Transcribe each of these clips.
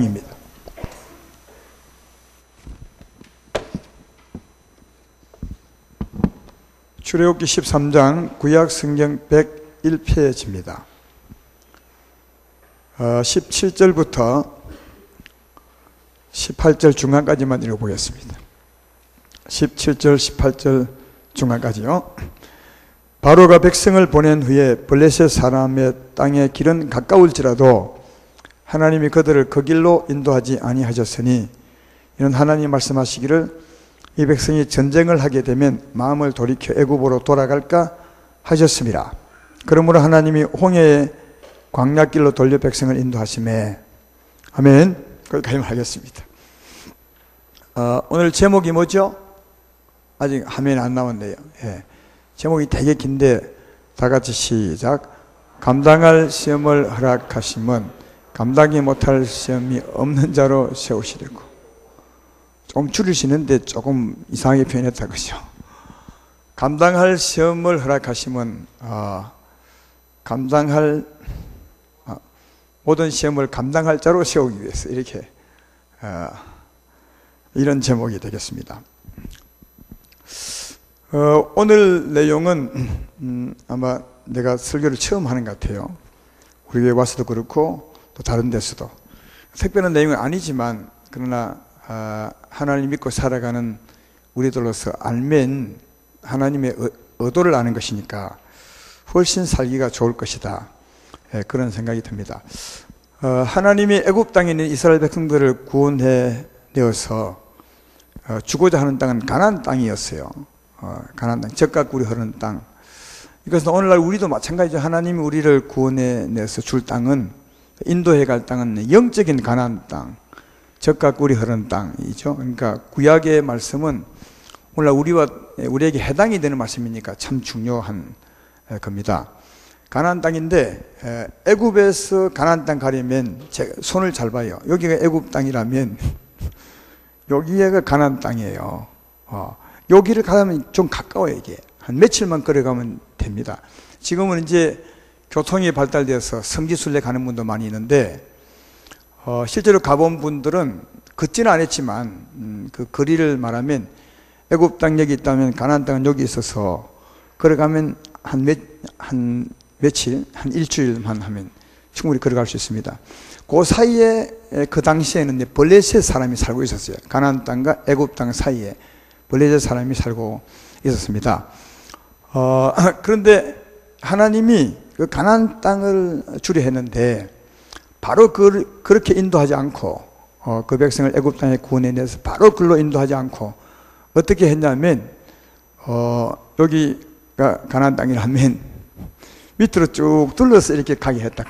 입니다. 출애굽기 13장 구약 성경 101페이지입니다. 17절부터 18절 중간까지만 읽어보겠습니다. 17절 18절 중간까지요. 바로가 백성을 보낸 후에 블레셋 사람의 땅의 길은 가까울지라도 하나님이 그들을 그 길로 인도하지 아니하셨으니 이는 하나님이 말씀하시기를 이 백성이 전쟁을 하게 되면 마음을 돌이켜 애굽으로 돌아갈까 하셨습니다. 그러므로 하나님이 홍해의 광야길로 돌려 백성을 인도하시매. 아멘. 거기까지 하겠습니다. 오늘 제목이 뭐죠? 아직 화면에 안 나왔네요. 예. 제목이 되게 긴데 다 같이 시작. 감당할 시험을 허락하심은 감당이 못할 시험이 없는 자로 세우시려고. 조금 줄이시는데 조금 이상하게 표현했다 그죠? 감당할 시험을 허락하심은 모든 시험을 감당할 자로 세우기 위해서 이렇게 이런 제목이 되겠습니다. 오늘 내용은 아마 내가 설교를 처음 하는 것 같아요. 우리 교회 와서도 그렇고 또 다른 데서도 특별한 내용은 아니지만 그러나 하나님 믿고 살아가는 우리들로서 알면 하나님의 의도를 아는 것이니까 훨씬 살기가 좋을 것이다. 그런 생각이 듭니다. 하나님이 애굽 땅에 있는 이스라엘 백성들을 구원해 내어서 주고자 하는 땅은 가나안 땅이었어요. 가나안 땅, 젖과 꿀이 흐르는 땅. 이것은 오늘날 우리도 마찬가지죠. 하나님이 우리를 구원해 내서 줄 땅은, 인도해 갈 땅은 영적인 가나안 땅, 젖과 꿀이 흐르는 땅이죠. 그러니까 구약의 말씀은 오늘날 우리에게 해당이 되는 말씀이니까 참 중요한 겁니다. 가나안 땅인데 애굽에서 가나안 땅 가려면 손을 잘 봐요. 여기가 애굽 땅이라면 여기가 가나안 땅이에요. 여기를 가려면 좀 가까워요. 이게 한 며칠만 걸어가면 됩니다. 지금은 이제 교통이 발달돼서 성지순례 가는 분도 많이 있는데 실제로 가본 분들은 걷지는 않았지만 그 거리를 말하면 애굽 땅 여기 있다면 가나안 땅은 여기 있어서 걸어가면 한 며칠, 한 일주일만 하면 충분히 걸어갈 수 있습니다. 그 사이에 그 당시에는 블레셋 사람이 살고 있었어요. 가나안 땅과 애굽 땅 사이에 블레셋 사람이 살고 있었습니다. 그런데 하나님이 그 가나안 땅을 주려 했는데 바로 그렇게 인도하지 않고 그 백성을 애굽 땅에 구원해내서 바로 그걸로 인도하지 않고 어떻게 했냐면 여기가 가나안 땅이라면 밑으로 쭉 둘러서 이렇게 가게 했다.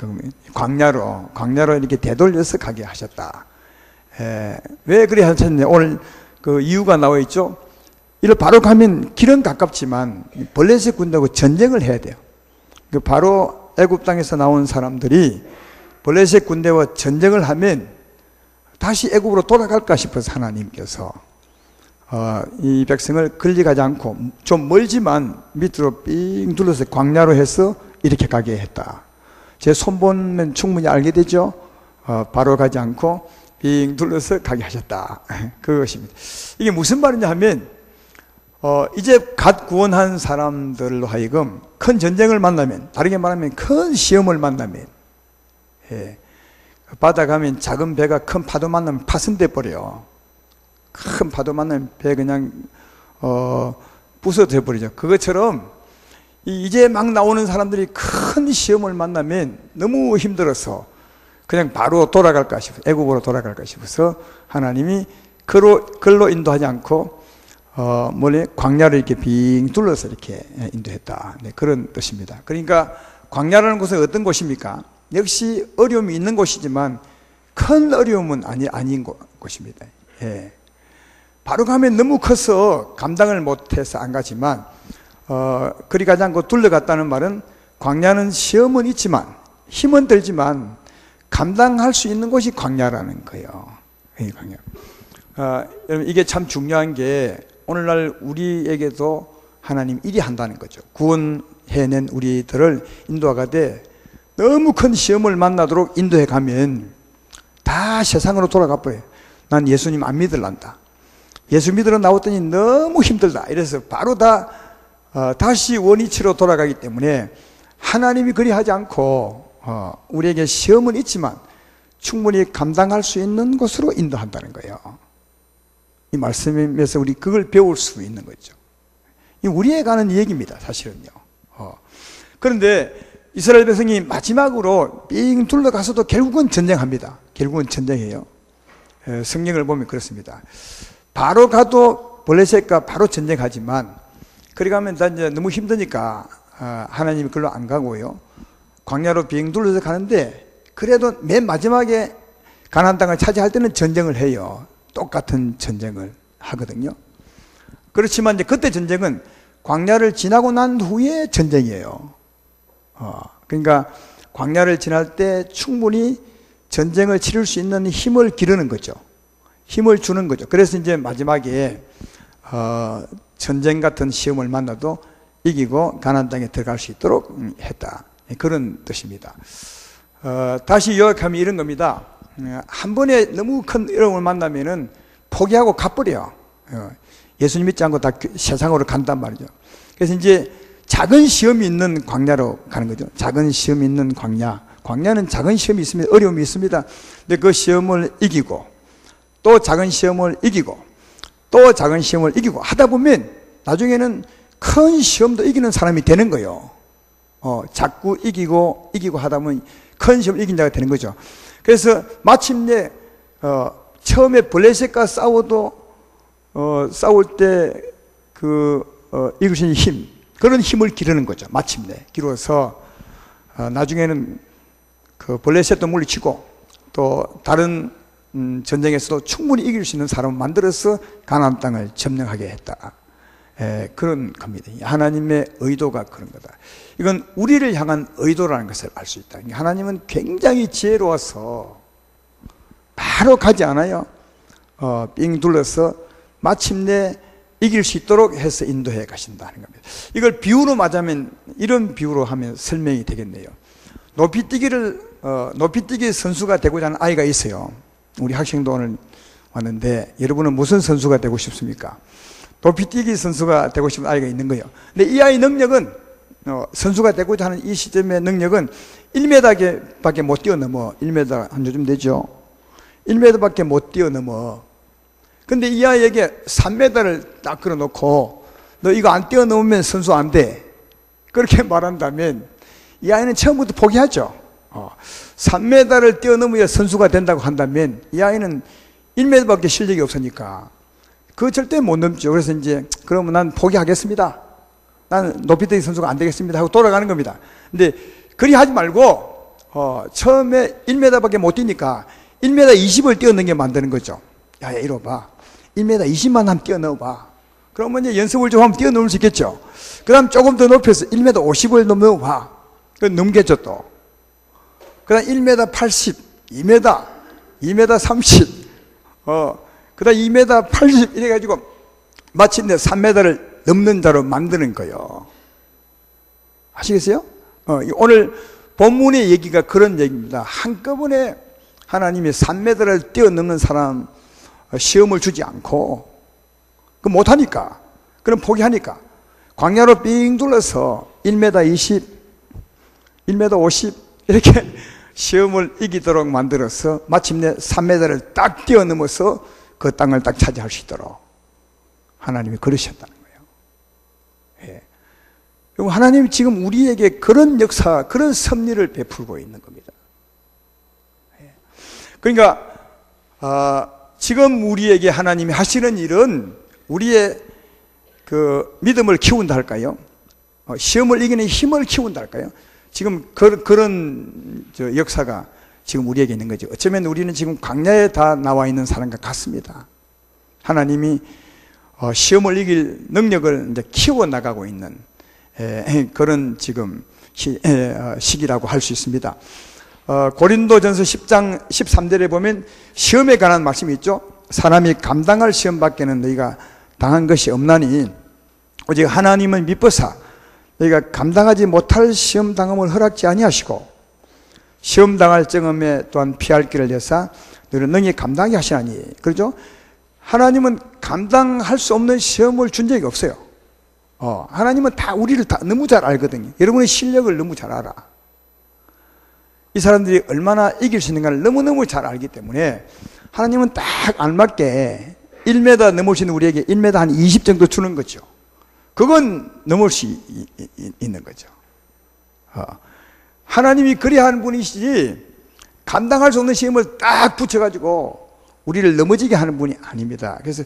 광야로 이렇게 되돌려서 가게 하셨다. 왜 그래 하셨냐? 오늘 그 이유가 나와 있죠. 이를 바로 가면 길은 가깝지만 블레셋 군대하고 전쟁을 해야 돼요. 바로 애굽 땅에서 나온 사람들이 블레셋 군대와 전쟁을 하면 다시 애굽으로 돌아갈까 싶어서 하나님께서 이 백성을 끌려가지 않고 좀 멀지만 밑으로 삥 둘러서 광야로 해서 이렇게 가게 했다. 제 손 보면 충분히 알게 되죠. 바로 가지 않고 삥 둘러서 가게 하셨다. 그것입니다. 이게 무슨 말이냐 하면 이제 갓 구원한 사람들로 하여금 큰 전쟁을 만나면, 다르게 말하면 큰 시험을 만나면, 바다 가면 작은 배가 큰 파도 만나면 파손돼 버려요. 큰 파도 만나면 배 그냥 부서져 버리죠. 그것처럼 이제 막 나오는 사람들이 큰 시험을 만나면 너무 힘들어서 그냥 바로 돌아갈까 싶어서, 애굽으로 돌아갈까 싶어서 하나님이 글로 인도하지 않고 광야를 이렇게 빙 둘러서 이렇게 인도했다. 네, 그런 뜻입니다. 그러니까 광야라는 곳은 어떤 곳입니까? 역시 어려움이 있는 곳이지만 큰 어려움은 아닌 곳입니다. 예. 바로 가면 너무 커서 감당을 못해서 안 가지만 그리 가지 않고 둘러갔다는 말은 광야는 시험은 있지만 힘은 들지만 감당할 수 있는 곳이 광야라는 거예요. 광야. 여러분 이게 참 중요한 게 오늘날 우리에게도 하나님 일이 한다는 거죠. 구원해낸 우리들을 인도하가되 너무 큰 시험을 만나도록 인도해 가면 다 세상으로 돌아가 버려요. 난 예수님 안 믿을란다. 예수 믿으러 나왔더니 너무 힘들다. 이래서 바로 다시 원위치로 돌아가기 때문에 하나님이 그리 하지 않고 우리에게 시험은 있지만 충분히 감당할 수 있는 곳으로 인도한다는 거예요. 이 말씀에서 우리 그걸 배울 수 있는 거죠. 이 우리에 관한 얘기입니다, 사실은요. 그런데 이스라엘 백성이 마지막으로 삥 둘러가서도 결국은 전쟁합니다. 결국은 전쟁해요. 성경을 보면 그렇습니다. 바로 가도 블레셋과 바로 전쟁하지만 그리 가면 다 이제 너무 힘드니까 하나님이 그걸로 안 가고요. 광야로 빙 둘러서 가는데 그래도 맨 마지막에 가나안 땅을 차지할 때는 전쟁을 해요. 똑같은 전쟁을 하거든요. 그렇지만 이제 그때 전쟁은 광야를 지나고 난 후에 전쟁이에요. 그러니까 광야를 지날 때 충분히 전쟁을 치를 수 있는 힘을 기르는 거죠. 힘을 주는 거죠. 그래서 이제 마지막에 전쟁 같은 시험을 만나도 이기고 가나안 땅에 들어갈 수 있도록 했다. 그런 뜻입니다. 다시 요약하면 이런 겁니다. 한 번에 너무 큰 어려움을 만나면은 포기하고 가버려요. 예수님 믿지 않고 다 세상으로 간단 말이죠. 그래서 이제 작은 시험이 있는 광야로 가는 거죠. 작은 시험이 있는 광야. 광야는 작은 시험이 있으면 어려움이 있습니다. 근데 그 시험을 이기고 또 작은 시험을 이기고 또 작은 시험을 이기고 하다 보면 나중에는 큰 시험도 이기는 사람이 되는 거예요. 자꾸 이기고 하다 보면 큰 시험을 이긴 자가 되는 거죠. 그래서 마침내 처음에 블레셋과 싸워도 싸울 때 이길 수 있는 힘, 그런 힘을 기르는 거죠. 마침내 기르어서 나중에는 그 블레셋도 물리치고 또 다른 전쟁에서도 충분히 이길 수 있는 사람을 만들어서 가나안 땅을 점령하게 했다. 그런 겁니다. 하나님의 의도가 그런 거다. 이건 우리를 향한 의도라는 것을 알 수 있다. 하나님은 굉장히 지혜로워서 바로 가지 않아요. 삥 둘러서 마침내 이길 수 있도록 해서 인도해 가신다는 겁니다. 이걸 비유로 맞으면 이런 비유로 하면 설명이 되겠네요. 높이뛰기 선수가 되고자 하는 아이가 있어요. 우리 학생도 오늘 왔는데 여러분은 무슨 선수가 되고 싶습니까? 높이뛰기 선수가 되고 싶은 아이가 있는 거예요. 근데 이 아이 능력은 선수가 되고자 하는 이 시점의 능력은 1m 밖에 못 뛰어넘어. 1m 한 요즘 되죠. 1m 밖에 못 뛰어넘어. 근데 이 아이에게 3m를 딱 걸어놓고 너 이거 안 뛰어넘으면 선수 안 돼. 그렇게 말한다면 이 아이는 처음부터 포기하죠. 3m를 뛰어넘어야 선수가 된다고 한다면 이 아이는 1m 밖에 실력이 없으니까 그거 절대 못 넘죠. 그래서 이제 그러면 난 포기하겠습니다. 나는 높이뛰기 선수가 안 되겠습니다 하고 돌아가는 겁니다. 근데 그리 하지 말고 처음에 1m 밖에 못 뛰니까 1m 20을 뛰어넘게 만드는 거죠. 야, 이리 와봐. 1m 20만 한번 뛰어넘어봐. 그러면 이제 연습을 좀 하면 뛰어넘을 수 있겠죠. 그 다음 조금 더 높여서 1m 50을 넘어봐. 그건 넘겠죠 또. 그 다음 1m 80, 2m 30, 그 다음 2m 80 이래가지고 마침내 3m를 넘는 자로 만드는 거예요. 아시겠어요? 오늘 본문의 얘기가 그런 얘기입니다. 한꺼번에 하나님이 3m를 뛰어넘는 사람 시험을 주지 않고 그 못하니까 그럼 포기하니까 광야로 삥 둘러서 1m 20, 1m 50 이렇게 시험을 이기도록 만들어서 마침내 3m를 딱 뛰어넘어서 그 땅을 딱 차지할 수 있도록 하나님이 그러셨다는 거예요. 예. 하나님이 지금 우리에게 그런 역사, 그런 섭리를 베풀고 있는 겁니다. 예. 그러니까 지금 우리에게 하나님이 하시는 일은 우리의 그 믿음을 키운다 할까요? 시험을 이기는 힘을 키운다 할까요? 지금 그런 역사가 지금 우리에게 있는 거죠. 어쩌면 우리는 지금 광야에 다 나와 있는 사람과 같습니다. 하나님이 시험을 이길 능력을 이제 키워 나가고 있는 그런 지금 시기라고 할 수 있습니다. 고린도전서 10장 13절에 보면 시험에 관한 말씀이 있죠. 사람이 감당할 시험밖에는 너희가 당한 것이 없나니 오직 하나님은 미쁘사 너희가 감당하지 못할 시험 당함을 허락지 아니하시고 시험 당할 정음에 또한 피할 길을 여사 너희는 능히 감당하게 하시나니. 그렇죠? 하나님은 감당할 수 없는 시험을 준 적이 없어요. 하나님은 다 우리를 다 너무 잘 알거든요. 여러분의 실력을 너무 잘 알아. 이 사람들이 얼마나 이길 수 있는가를 너무너무 잘 알기 때문에 하나님은 딱 알맞게 1m 넘을 수 있는 우리에게 1m 한 20 정도 주는 거죠. 그건 넘을 수 있는 거죠. 하나님이 그래야 하는 분이시지 감당할 수 없는 시험을 딱 붙여가지고 우리를 넘어지게 하는 분이 아닙니다. 그래서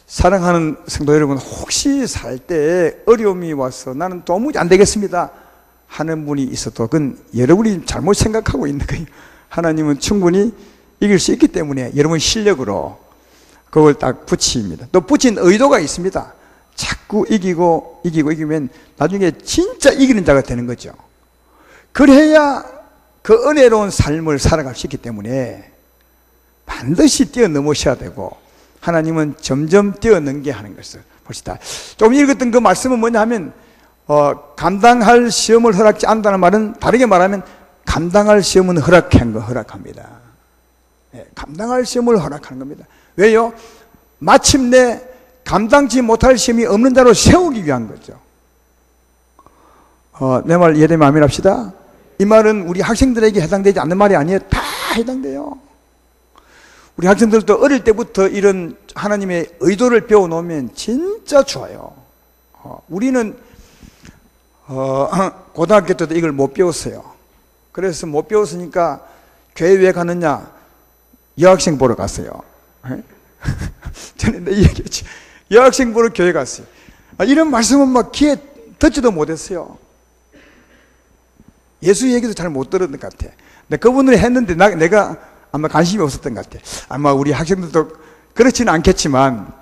사랑하는 성도 여러분, 혹시 살 때 어려움이 와서 나는 도무지 안 되겠습니다 하는 분이 있어도 그건 여러분이 잘못 생각하고 있는 거예요. 하나님은 충분히 이길 수 있기 때문에 여러분 실력으로 그걸 딱 붙입니다. 또 붙인 의도가 있습니다. 자꾸 이기면 나중에 진짜 이기는 자가 되는 거죠. 그래야 그 은혜로운 삶을 살아갈 수 있기 때문에 반드시 뛰어넘으셔야 되고 하나님은 점점 뛰어넘게 하는 것을 봅시다. 좀 읽었던 그 말씀은 뭐냐 하면 감당할 시험을 허락지 않는다는 말은 다르게 말하면 감당할 시험은 허락합니다. 감당할 시험을 허락하는 겁니다. 왜요? 마침내 감당치 못할 시험이 없는 자로 세우기 위한 거죠. 내 말 이해되면 아멘 합시다. 이 말은 우리 학생들에게 해당되지 않는 말이 아니에요. 다 해당돼요. 우리 학생들도 어릴 때부터 이런 하나님의 의도를 배워놓으면 진짜 좋아요. 우리는 고등학교 때도 이걸 못 배웠어요. 그래서 못 배웠으니까 교회 왜 가느냐? 여학생 보러 갔어요. 저는 내 얘기했지. 여학생 보러 교회 갔어요. 이런 말씀은 막 귀에 듣지도 못했어요. 예수 얘기도 잘 못 들었던 것 같아. 근데 그분들이 했는데 내가 아마 관심이 없었던 것 같아. 아마 우리 학생들도 그렇지는 않겠지만,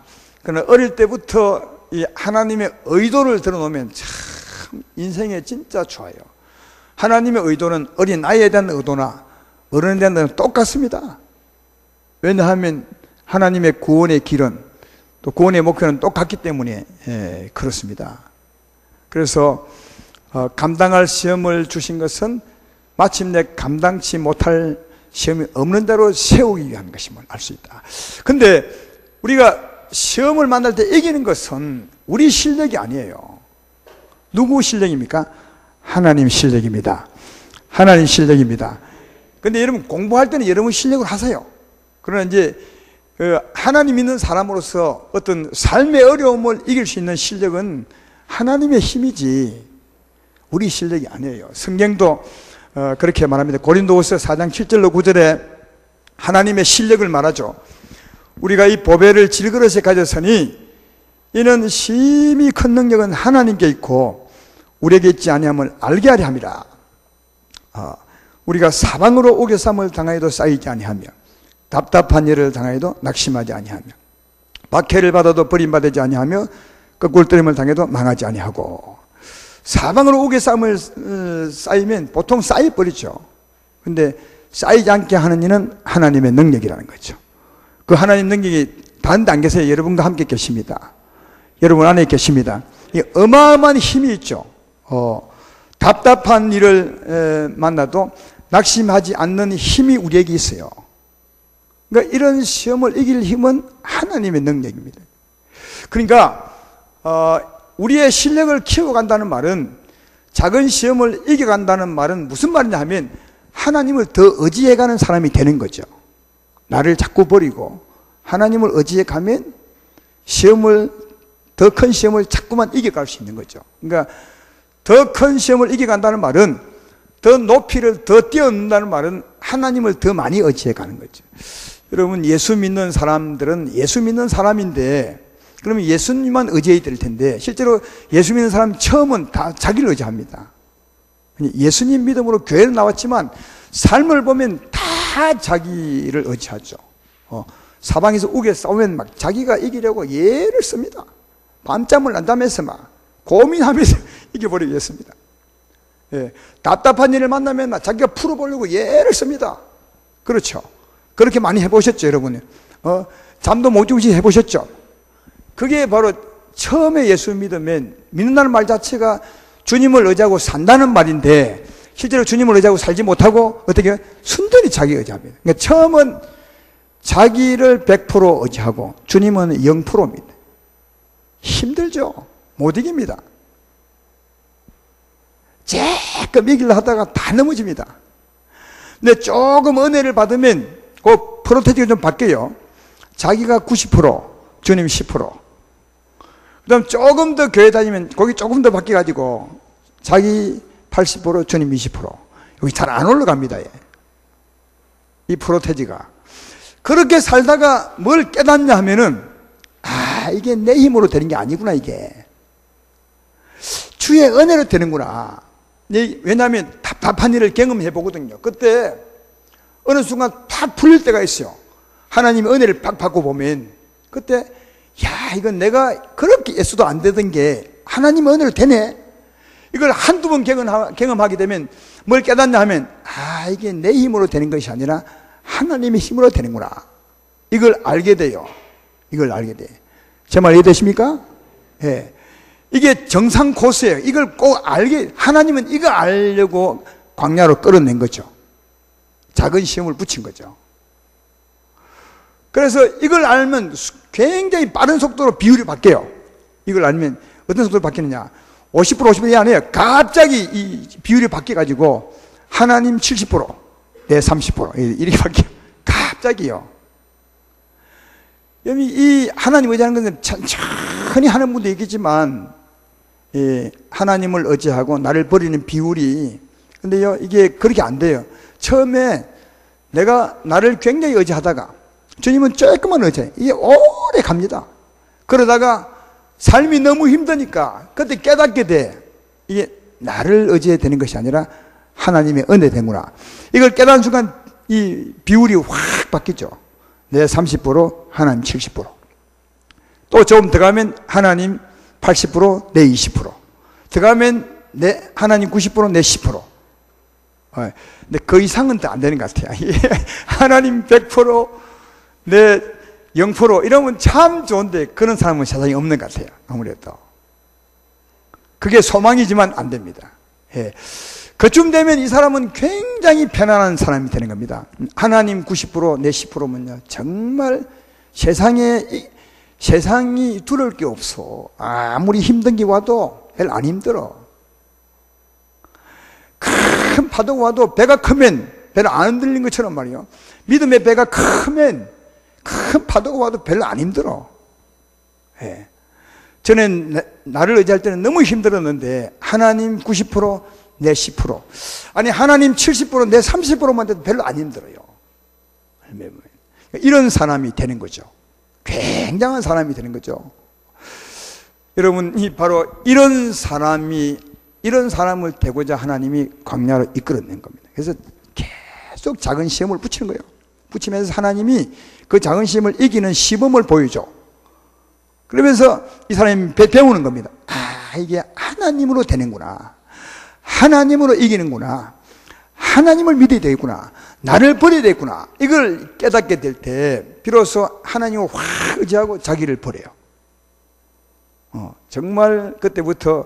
그러나 어릴 때부터 이 하나님의 의도를 들어놓으면 참 인생에 진짜 좋아요. 하나님의 의도는 어린 아이에 대한 의도나 어른에 대한 의도는 똑같습니다. 왜냐하면 하나님의 구원의 길은 또 구원의 목표는 똑같기 때문에 그렇습니다. 그래서 감당할 시험을 주신 것은 마침내 감당치 못할 시험이 없는 대로 세우기 위한 것임을 알 수 있다. 근데 우리가 시험을 만날 때 이기는 것은 우리 실력이 아니에요. 누구 실력입니까? 하나님 실력입니다. 하나님 실력입니다. 근데 여러분 공부할 때는 여러분 실력을 하세요. 그러나 이제 하나님 믿는 사람으로서 어떤 삶의 어려움을 이길 수 있는 실력은 하나님의 힘이지 우리 실력이 아니에요. 성경도 그렇게 말합니다. 고린도후서 4장 7절로 9절에 하나님의 실력을 말하죠. 우리가 이 보배를 질그릇에 가졌으니 이는 심히 큰 능력은 하나님께 있고 우리에게 있지 아니함을 알게 하려 함이라. 우리가 사방으로 우겨쌈을 당하여도 쌓이지 아니하며 답답한 일을 당하여도 낙심하지 아니하며 박해를 받아도 버림받지 아니하며 거꾸로뜨림을 당해도 망하지 아니하고. 사방으로 우겨쌈을 쌓이면 보통 쌓여버리죠. 근데 쌓이지 않게 하는 이는 하나님의 능력이라는 거죠. 그 하나님 능력이 다른 데 안 계세요. 여러분과 함께 계십니다. 여러분 안에 계십니다. 이 어마어마한 힘이 있죠. 답답한 일을 만나도 낙심하지 않는 힘이 우리에게 있어요. 그러니까 이런 시험을 이길 힘은 하나님의 능력입니다. 그러니까 우리의 실력을 키워간다는 말은, 작은 시험을 이겨간다는 말은 무슨 말이냐 하면 하나님을 더 의지해가는 사람이 되는 거죠. 나를 자꾸 버리고 하나님을 의지해가면 더 큰 시험을 자꾸만 이겨갈 수 있는 거죠. 그러니까 더 큰 시험을 이겨간다는 말은, 더 높이를 더 뛰어넘는다는 말은 하나님을 더 많이 의지해가는 거죠. 여러분, 예수 믿는 사람들은 예수 믿는 사람인데 그러면 예수님만 의지해야 될 텐데 실제로 예수 믿는 사람 처음은 다 자기를 의지합니다. 예수님 믿음으로 교회를 나왔지만 삶을 보면 다 자기를 의지하죠. 사방에서 우겨 싸우면 막 자기가 이기려고 예를 씁니다. 밤잠을 안 자면서 막 고민하면서 이겨버리겠습니다. 답답한 일을 만나면 자기가 풀어보려고 예를 씁니다. 그렇죠. 그렇게 많이 해보셨죠, 여러분? 잠도 못 주무시 해보셨죠? 그게 바로 처음에 예수 믿는다는 말 자체가 주님을 의지하고 산다는 말인데, 실제로 주님을 의지하고 살지 못하고 어떻게 순전히 자기 의지합니다. 그러니까 처음은 자기를 100% 의지하고 주님은 0%입니다. 힘들죠. 못 이깁니다. 조금 이기려 하다가 다 넘어집니다. 근데 조금 은혜를 받으면 그 프로테지가 좀 바뀌어요. 자기가 90%, 주님 10%. 그 다음 조금 더 교회 다니면 거기 조금 더 바뀌어가지고 자기 80%, 주님 20%. 여기 잘 안 올라갑니다. 이 프로테지가. 그렇게 살다가 뭘 깨닫냐 하면은, 이게 내 힘으로 되는 게 아니구나, 이게. 주의 은혜로 되는구나. 왜냐하면 답답한 일을 경험해 보거든요. 그때 어느 순간 팍 풀릴 때가 있어요. 하나님의 은혜를 팍 받고 보면, 그때, 이건 내가 그렇게 예수도 안 되던 게 하나님의 은혜로 되네. 이걸 한두 번 경험하게 되면 뭘 깨닫냐 하면, 이게 내 힘으로 되는 것이 아니라 하나님의 힘으로 되는구나. 이걸 알게 돼요. 이걸 알게 돼. 제 말 이해되십니까? 예. 이게 정상 코스예요. 이걸 꼭 하나님은 이거 알려고 광야로 끌어낸 거죠. 작은 시험을 붙인 거죠. 그래서 이걸 알면 굉장히 빠른 속도로 비율이 바뀌어요. 이걸 알면 어떤 속도로 바뀌느냐. 50% 50%이 아니에요. 갑자기 이 비율이 바뀌어가지고 하나님 70%, 내 30% 이렇게 바뀌어요. 갑자기요. 이 하나님 의지하는 것은 천천히 하는 분도 있겠지만, 하나님을 의지하고 나를 버리는 비율이, 근데요, 이게 그렇게 안 돼요. 처음에 내가 나를 굉장히 의지하다가 주님은 조금만 의지해. 이게 오래 갑니다. 그러다가 삶이 너무 힘드니까 그때 깨닫게 돼. 이게 나를 의지해야 되는 것이 아니라 하나님의 은혜 되구나. 이걸 깨닫는 순간 이 비율이 확 바뀌죠. 내 30%, 하나님 70%. 또 조금 들어가면 하나님 80%, 내 20%. 들어가면 하나님 90%, 내 10%. 근데 그 이상은 더 안 되는 것 같아요. 하나님 100%, 내 0% 이러면 참 좋은데 그런 사람은 세상에 없는 것 같아요. 아무래도. 그게 소망이지만 안 됩니다. 그쯤 되면 이 사람은 굉장히 편안한 사람이 되는 겁니다. 하나님 90%, 내 10%면요. 정말 세상이 두려울 게 없어. 아무리 힘든 게 와도 별로 안 힘들어. 큰 파도가 와도 배가 크면 별로 안 흔들린 것처럼 말이에요. 믿음의 배가 크면 큰 파도가 와도 별로 안 힘들어. 저는 나를 의지할 때는 너무 힘들었는데 하나님 90%, 내 10%. 아니 하나님 70%, 내 30%만 돼도 별로 안 힘들어요. 이런 사람이 되는 거죠. 굉장한 사람이 되는 거죠. 여러분, 바로 이런 사람을 되고자 하나님이 광야로 이끌어낸 겁니다. 그래서 계속 작은 시험을 붙이는 거예요. 붙이면서 하나님이 그 작은 시험을 이기는 시범을 보여줘. 그러면서 이 사람이 배우는 겁니다. 이게 하나님으로 되는구나. 하나님으로 이기는구나. 하나님을 믿어야 되겠구나. 나를 버려야 되겠구나. 이걸 깨닫게 될 때 비로소 하나님을 확 의지하고 자기를 버려요. 정말 그때부터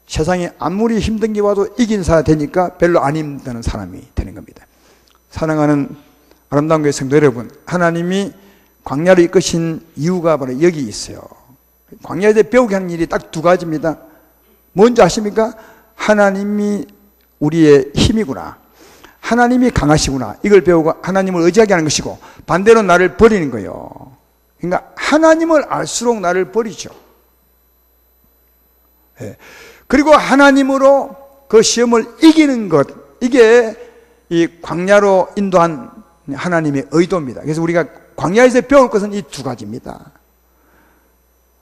세상에 아무리 힘든 게 와도 이긴 사람이 되니까 별로 안 힘드는 사람이 되는 겁니다. 사랑하는 아름다운 교회 성도 여러분, 하나님이 광야로 이끄신 이유가 바로 여기 있어요. 광야에 배우게 하는 일이 딱 두 가지입니다. 뭔지 아십니까? 하나님이 우리의 힘이구나. 하나님이 강하시구나. 이걸 배우고 하나님을 의지하게 하는 것이고, 반대로 나를 버리는 거예요. 그러니까 하나님을 알수록 나를 버리죠. 그리고 하나님으로 그 시험을 이기는 것, 이게 이 광야로 인도한 하나님의 의도입니다. 그래서 우리가 광야에서 배울 것은 이 두 가지입니다.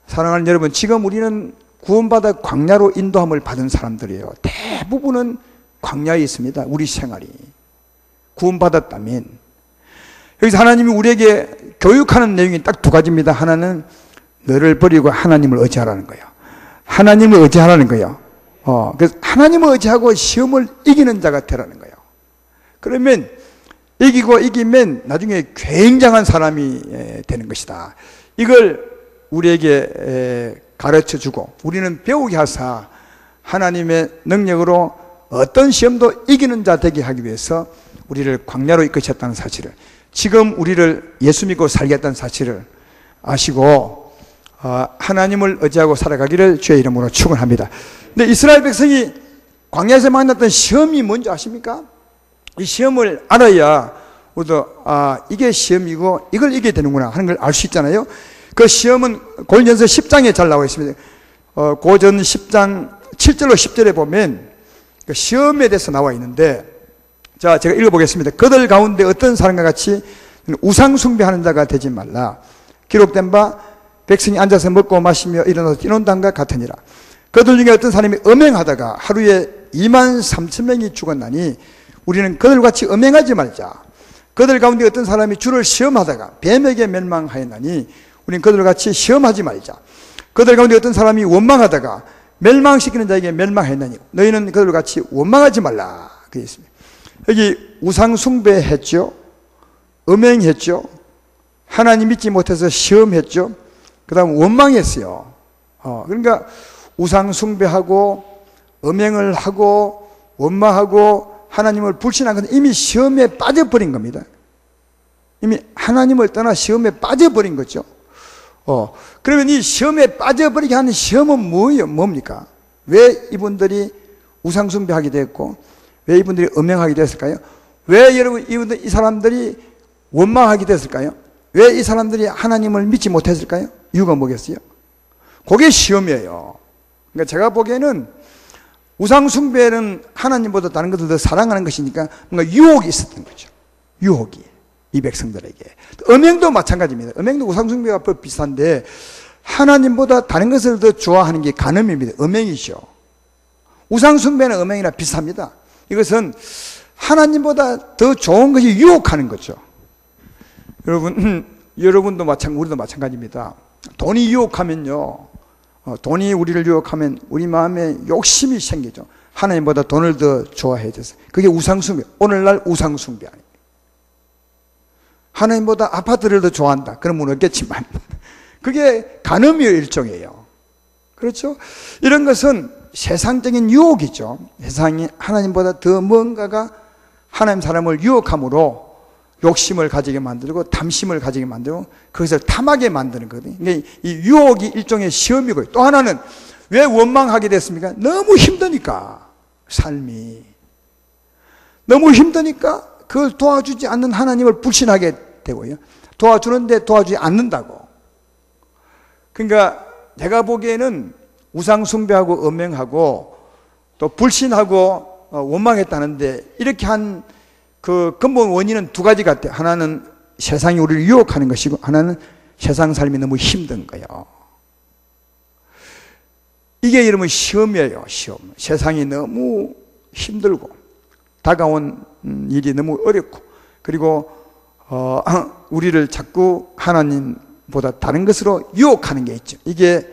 사랑하는 여러분, 지금 우리는 구원받아 광야로 인도함을 받은 사람들이에요. 대부분은 광야에 있습니다. 우리 생활이. 구원받았다면. 여기서 하나님이 우리에게 교육하는 내용이 딱 두 가지입니다. 하나는 너를 버리고 하나님을 의지하라는 거예요. 하나님을 의지하라는 거예요. 그래서 하나님을 의지하고 시험을 이기는 자가 되라는 거예요. 그러면 이기면 나중에 굉장한 사람이 되는 것이다. 이걸 우리에게 가르쳐주고 우리는 배우게 하사 하나님의 능력으로 어떤 시험도 이기는 자 되게 하기 위해서 우리를 광야로 이끄셨다는 사실을 지금 우리를 예수 믿고 살겠다는 사실을 아시고 하나님을 의지하고 살아가기를 주의 이름으로 축원합니다. 근데 이스라엘 백성이 광야에서 만났던 시험이 뭔지 아십니까? 이 시험을 알아야 우리도 이게 시험이고 이걸 이겨야 되는구나 하는 걸 알 수 있잖아요. 그 시험은 고린전서 10장에 잘 나와 있습니다. 고전 10장 7절로 10절에 보면 그 시험에 대해서 나와 있는데, 자, 제가 읽어보겠습니다. 그들 가운데 어떤 사람과 같이 우상 숭배하는 자가 되지 말라. 기록된 바 백성이 앉아서 먹고 마시며 일어나서 뛰는 당과 같으니라. 그들 중에 어떤 사람이 음행하다가 하루에 2만 3천 명이 죽었나니 우리는 그들같이 음행하지 말자. 그들 가운데 어떤 사람이 주를 시험하다가 뱀에게 멸망하였나니 우리는 그들같이 시험하지 말자. 그들 가운데 어떤 사람이 원망하다가 멸망시키는 자에게 멸망하였나니 너희는 그들같이 원망하지 말라. 그게 있습니다. 여기 우상 숭배했죠. 음행했죠. 하나님 믿지 못해서 시험했죠. 그 다음 원망했어요. 그러니까 우상 숭배하고 음행을 하고 원망하고 하나님을 불신한 건 이미 시험에 빠져버린 겁니다. 이미 하나님을 떠나 시험에 빠져버린 거죠. 그러면 이 시험에 빠져버리게 하는 시험은 뭐예요? 뭡니까? 왜 이분들이 우상 숭배하게 됐고 왜 이분들이 음행하게 됐을까요? 왜 여러분 이 사람들이 원망하게 됐을까요? 왜 이 사람들이 하나님을 믿지 못했을까요? 이유가 뭐겠어요? 그게 시험이에요. 그러니까 제가 보기에는 우상 숭배는 하나님보다 다른 것을 더 사랑하는 것이니까 뭔가 유혹이 있었던 거죠. 유혹이 이 백성들에게. 음행도 마찬가지입니다. 음행도 우상 숭배와 비슷한데 하나님보다 다른 것을 더 좋아하는 게 간음입니다. 음행이죠. 우상 숭배는 음행이랑 비슷합니다. 이것은 하나님보다 더 좋은 것이 유혹하는 거죠. 여러분도 우리도 마찬가지입니다. 돈이 유혹하면요, 돈이 우리를 유혹하면 우리 마음에 욕심이 생기죠. 하나님보다 돈을 더 좋아해야 돼서. 그게 우상숭배. 오늘날 우상숭배 아니에요. 하나님보다 아파트를 더 좋아한다. 그런 분은 없겠지만 그게 간음이요, 일종이에요. 그렇죠? 이런 것은 세상적인 유혹이죠. 세상이 하나님보다 더 뭔가가 하나님 사람을 유혹함으로 욕심을 가지게 만들고 탐심을 가지게 만들고 그것을 탐하게 만드는 거거든요. 이 유혹이 일종의 시험이고요. 또 하나는 왜 원망하게 됐습니까? 너무 힘드니까. 삶이 너무 힘드니까 그걸 도와주지 않는 하나님을 불신하게 되고요. 도와주는데 도와주지 않는다고. 그러니까 내가 보기에는 우상 숭배하고 음행하고 또 불신하고 원망했다는데 이렇게 한 그 근본 원인은 두 가지 같아요. 하나는 세상이 우리를 유혹하는 것이고 하나는 세상 삶이 너무 힘든 거예요. 이게 여러분 시험이에요. 시험. 세상이 너무 힘들고 다가온 일이 너무 어렵고 그리고 우리를 자꾸 하나님보다 다른 것으로 유혹하는 게 있죠. 이게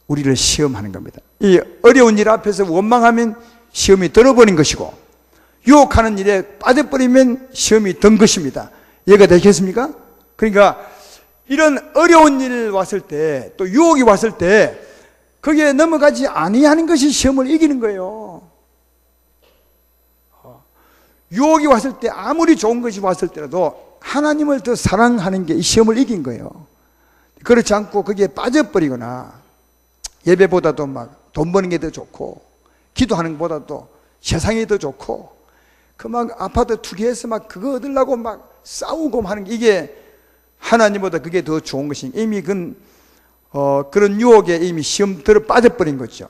우리를 시험하는 겁니다. 이 어려운 일 앞에서 원망하면 시험이 들어버린 것이고 유혹하는 일에 빠져버리면 시험이 든 것입니다. 이해가 되겠습니까? 그러니까 이런 어려운 일 왔을 때 또 유혹이 왔을 때 거기에 넘어가지 아니하는 것이 시험을 이기는 거예요. 유혹이 왔을 때 아무리 좋은 것이 왔을 때라도 하나님을 더 사랑하는 게 이 시험을 이긴 거예요. 그렇지 않고 거기에 빠져버리거나 예배보다도 막 돈 버는 게 더 좋고 기도하는 것보다도 세상이 더 좋고 그 막 아파트 투기해서 막 그거 얻으려고 막 싸우고 하는 게 이게 하나님보다 그게 더 좋은 것이니 이미 그런 유혹에 이미 시험 들어 빠져버린 거죠.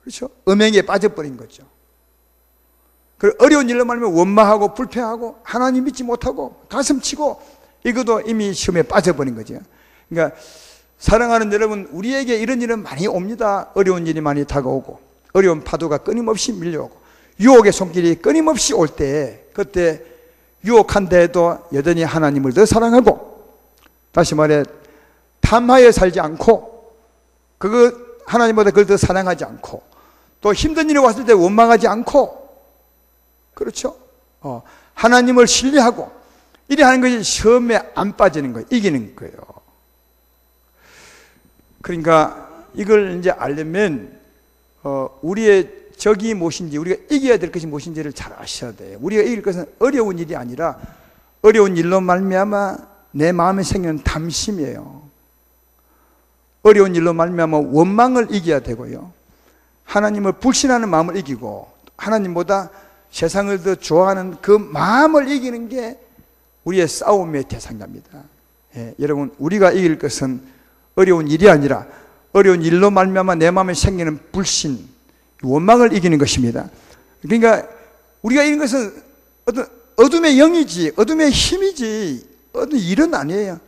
그렇죠? 음행에 빠져버린 거죠. 그리고 어려운 일로 말하면 원망하고 불평하고 하나님 믿지 못하고 가슴치고 이것도 이미 시험에 빠져버린 거죠. 그러니까 사랑하는 여러분, 우리에게 이런 일은 많이 옵니다. 어려운 일이 많이 다가오고 어려운 파도가 끊임없이 밀려오고 유혹의 손길이 끊임없이 올 때 그때 유혹한데도 여전히 하나님을 더 사랑하고 다시 말해 탐하여 살지 않고 하나님보다 그걸 더 사랑하지 않고 또 힘든 일이 왔을 때 원망하지 않고 그렇죠? 하나님을 신뢰하고 이래 하는 것이 시험에 안 빠지는 거예요. 이기는 거예요. 그러니까 이걸 이제 알려면 우리의 적이 무엇인지, 우리가 이겨야 될 것이 무엇인지를 잘 아셔야 돼요. 우리가 이길 것은 어려운 일이 아니라 어려운 일로 말미암아 내 마음에 생기는 탐심이에요. 어려운 일로 말미암아 원망을 이겨야 되고요. 하나님을 불신하는 마음을 이기고 하나님보다 세상을 더 좋아하는 그 마음을 이기는 게 우리의 싸움의 대상입니다. 예, 여러분, 우리가 이길 것은 어려운 일이 아니라 어려운 일로 말미암아 내 마음에 생기는 불신, 원망을 이기는 것입니다. 그러니까 우리가 이긴 것은 어떤 어둠의 영이지, 어둠의 힘이지, 어떤 일은 아니에요.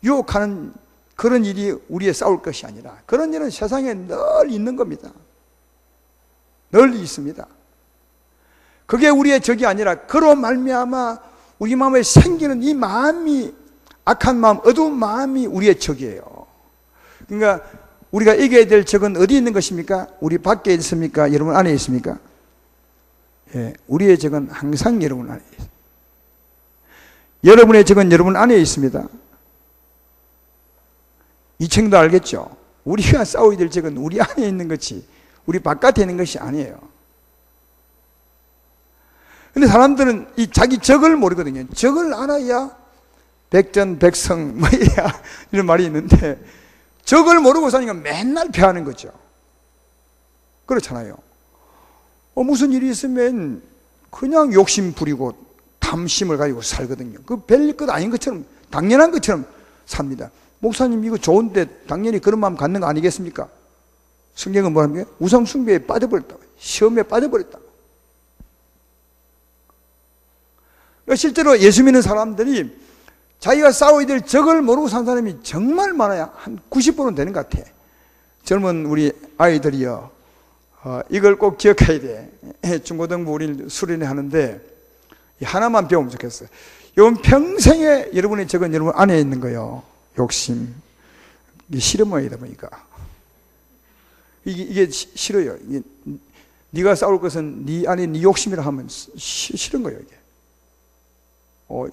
유혹하는 그런 일이 우리의 싸울 것이 아니라 그런 일은 세상에 늘 있는 겁니다. 늘 있습니다. 그게 우리의 적이 아니라 그로 말미암아 우리 마음에 생기는 이 마음이, 악한 마음, 어두운 마음이 우리의 적이에요. 그러니까 우리가 이겨야 될 적은 어디 있는 것입니까? 우리 밖에 있습니까? 여러분 안에 있습니까? 예, 우리의 적은 항상 여러분 안에 있습니다. 여러분의 적은 여러분 안에 있습니다. 이 친구도 알겠죠? 우리가 싸워야 될 적은 우리 안에 있는 것이 우리 바깥에 있는 것이 아니에요. 근데 사람들은 이 자기 적을 모르거든요. 적을 알아야 백전백성 뭐 이런 말이 있는데 적을 모르고 사니까 맨날 패하는 거죠. 그렇잖아요. 무슨 일이 있으면 그냥 욕심 부리고 탐심을 가지고 살거든요. 그 별것 아닌 것처럼, 당연한 것처럼 삽니다. 목사님 이거 좋은데 당연히 그런 마음 갖는 거 아니겠습니까? 성경은 뭐랍니까? 우상 숭배에 빠져버렸다고, 시험에 빠져버렸다고. 실제로 예수 믿는 사람들이 자기가 싸워야 될 적을 모르고 산 사람이 정말 많아요. 한 90%는 되는 것 같아. 젊은 우리 아이들이요, 이걸 꼭 기억해야 돼. 중고등부 우리 수련회 하는데 하나만 배우면 좋겠어요. 여러분 평생에 여러분의 적은 여러분 안에 있는 거예요. 욕심. 이게 싫은 모양이다 보니까 이게 싫어요. 네가 싸울 것은 네 안에 네 욕심이라 하면 싫은 거예요. 이게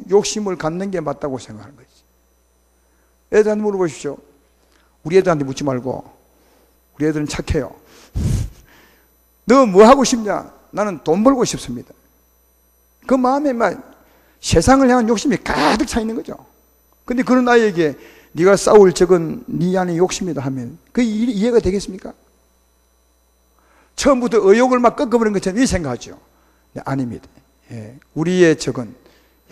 욕심을 갖는 게 맞다고 생각하는 거지. 애들한테 물어보십시오. 우리 애들한테 묻지 말고. 우리 애들은 착해요. 너 뭐 하고 싶냐? 나는 돈 벌고 싶습니다. 그 마음에 막 세상을 향한 욕심이 가득 차 있는 거죠. 근데 그런 아이에게 네가 싸울 적은 네 안에 욕심이다 하면 그 일이 이해가 되겠습니까? 처음부터 의욕을 막 꺾어버린 것처럼 이 생각하죠. 네, 아닙니다. 예, 우리의 적은,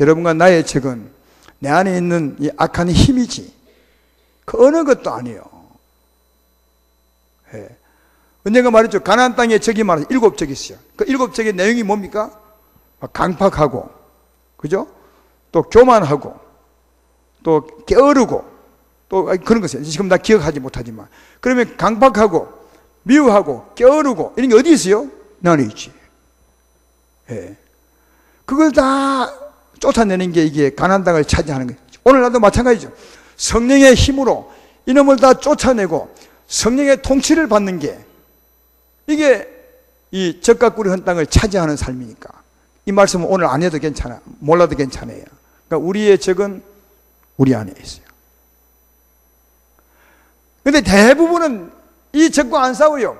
여러분과 나의 적은 내 안에 있는 이 악한 힘이지 그 어느 것도 아니에요. 예. 언젠가 말했죠. 가나안 땅에 적이 많아서 7적이 있어요. 그 7적의 내용이 뭡니까? 강팍하고, 그죠? 또 교만하고, 또 게으르고, 또 그런 것이에요. 지금 다 기억하지 못하지만. 그러면 강팍하고, 미워하고, 게으르고, 이런 게 어디 있어요? 내 안에 있지. 예. 그걸 다 쫓아내는 게 이게 가나안 땅을 차지하는 거예요. 오늘 나도 마찬가지죠. 성령의 힘으로 이놈을 다 쫓아내고 성령의 통치를 받는 게 이게 이 적과 꿀이 헌 땅을 차지하는 삶이니까 이 말씀은 오늘 안 해도 괜찮아. 몰라도 괜찮아요. 그러니까 우리의 적은 우리 안에 있어요. 근데 대부분은 이 적과 안 싸워요.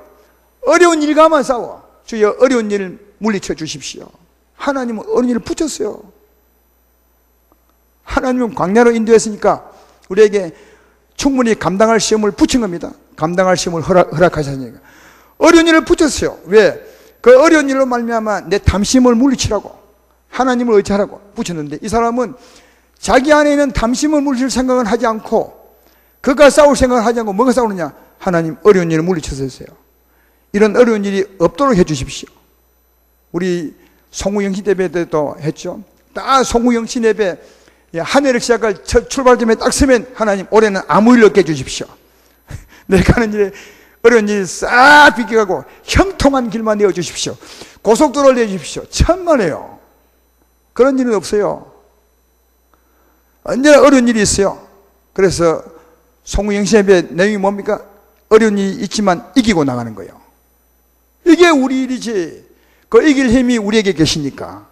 어려운 일과만 싸워. 주여 어려운 일을 물리쳐 주십시오. 하나님은 어려운 일을 붙였어요. 하나님은 광야로 인도했으니까 우리에게 충분히 감당할 시험을 붙인 겁니다. 감당할 시험을 허락하셨으니까 어려운 일을 붙였어요. 왜? 그 어려운 일로 말미암아 내 탐심을 물리치라고, 하나님을 의지하라고 붙였는데 이 사람은 자기 안에 있는 탐심을 물리칠 생각은 하지 않고 그가 싸울 생각을 하지 않고 뭐가 싸우느냐? 하나님 어려운 일을 물리쳐서 했어요. 이런 어려운 일이 없도록 해 주십시오. 우리 송우영신 예배 때도 했죠. 딱 송우영신 예배 한 해를 시작할 첫 출발점에 딱 서면 하나님 올해는 아무 일 없게 해주십시오. 내가 하는 일에 어려운 일 싹 비껴가고 형통한 길만 내어주십시오. 고속도로를 내주십시오. 천만에요. 그런 일은 없어요. 언제나 어려운 일이 있어요. 그래서 송우영신 예배 내용이 뭡니까? 어려운 일이 있지만 이기고 나가는 거예요. 이게 우리 일이지. 그 이길 힘이 우리에게 계시니까.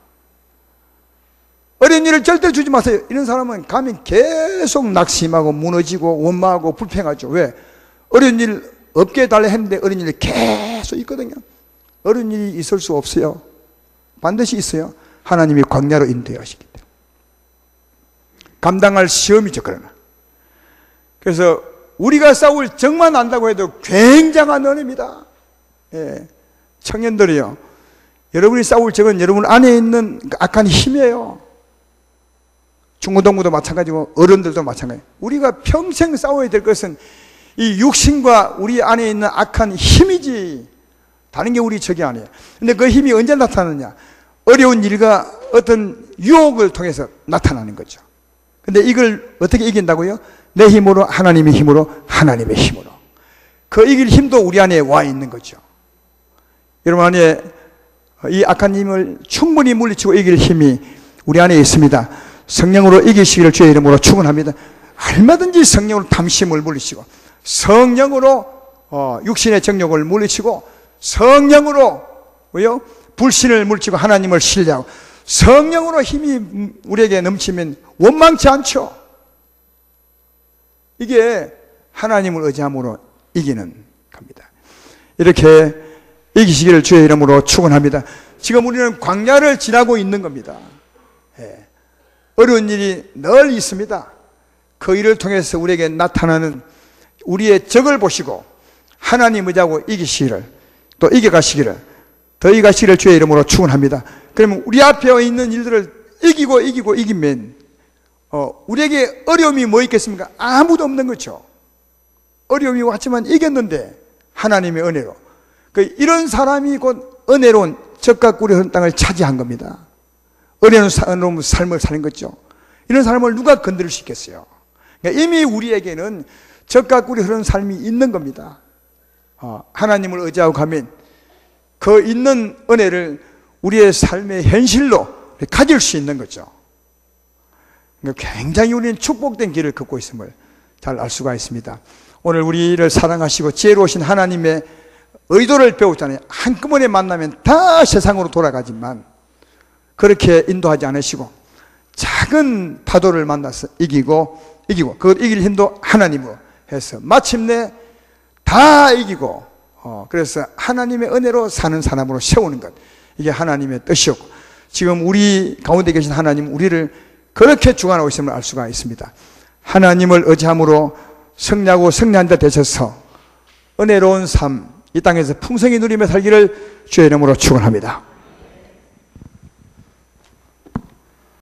어려운 일을 절대 주지 마세요. 이런 사람은 가면 계속 낙심하고 무너지고 원망하고 불평하죠. 왜? 어려운 일 없게 해달라 했는데 어려운 일이 계속 있거든요. 어려운 일이 있을 수 없어요. 반드시 있어요. 하나님이 광야로 인도하시기 때문에. 감당할 시험이죠, 그러나. 그래서 우리가 싸울 적만 안다고 해도 굉장한 은혜입니다. 예. 청년들이요. 여러분이 싸울 적은 여러분 안에 있는 악한 힘이에요. 중고등부도 마찬가지고 어른들도 마찬가지고. 우리가 평생 싸워야 될 것은 이 육신과 우리 안에 있는 악한 힘이지 다른 게 우리 적이 아니에요. 근데 그 힘이 언제 나타나느냐? 어려운 일과 어떤 유혹을 통해서 나타나는 거죠. 근데 이걸 어떻게 이긴다고요? 내 힘으로, 하나님의 힘으로, 하나님의 힘으로. 그 이길 힘도 우리 안에 와 있는 거죠. 여러분 안에 이 악한 힘을 충분히 물리치고 이길 힘이 우리 안에 있습니다. 성령으로 이기시기를 주의 이름으로 축원합니다. 얼마든지 성령으로 탐심을 물리치고, 성령으로 육신의 정욕을 물리치고, 성령으로 왜요? 불신을 물리치고 하나님을 신뢰하고, 성령으로 힘이 우리에게 넘치면 원망치 않죠. 이게 하나님을 의지함으로 이기는 겁니다. 이렇게 이기시기를 주의 이름으로 축원합니다. 지금 우리는 광야를 지나고 있는 겁니다. 예. 어려운 일이 늘 있습니다. 그 일을 통해서 우리에게 나타나는 우리의 적을 보시고 하나님 의지하고 이기시기를, 또 이겨가시기를, 더 이겨가시기를 주의 이름으로 축원합니다. 그러면 우리 앞에 있는 일들을 이기면 우리에게 어려움이 뭐 있겠습니까? 아무도 없는 거죠. 어려움이 왔지만 이겼는데 하나님의 은혜로. 이런 사람이 곧 은혜로운 적과 꿀이 흐른 땅을 차지한 겁니다. 은혜로운 삶을 사는 거죠. 이런 사람을 누가 건드릴 수 있겠어요? 그러니까 이미 우리에게는 적과 꿀이 흐르는 삶이 있는 겁니다. 하나님을 의지하고 가면 그 있는 은혜를 우리의 삶의 현실로 가질 수 있는 거죠. 그러니까 굉장히 우리는 축복된 길을 걷고 있음을 잘 알 수가 있습니다. 오늘 우리를 사랑하시고 지혜로우신 하나님의 의도를 배우잖아요. 한꺼번에 만나면 다 세상으로 돌아가지만 그렇게 인도하지 않으시고 작은 파도를 만나서 이기고 그걸 이길 힘도 하나님으로 해서 마침내 다 이기고 그래서 하나님의 은혜로 사는 사람으로 세우는 것, 이게 하나님의 뜻이었고, 지금 우리 가운데 계신 하나님 우리를 그렇게 주관하고 있음을 알 수가 있습니다. 하나님을 의지함으로 승리하고 승리한 데 되셔서 은혜로운 삶 이 땅에서 풍성히 누리며 살기를 주의 이름으로 축원합니다.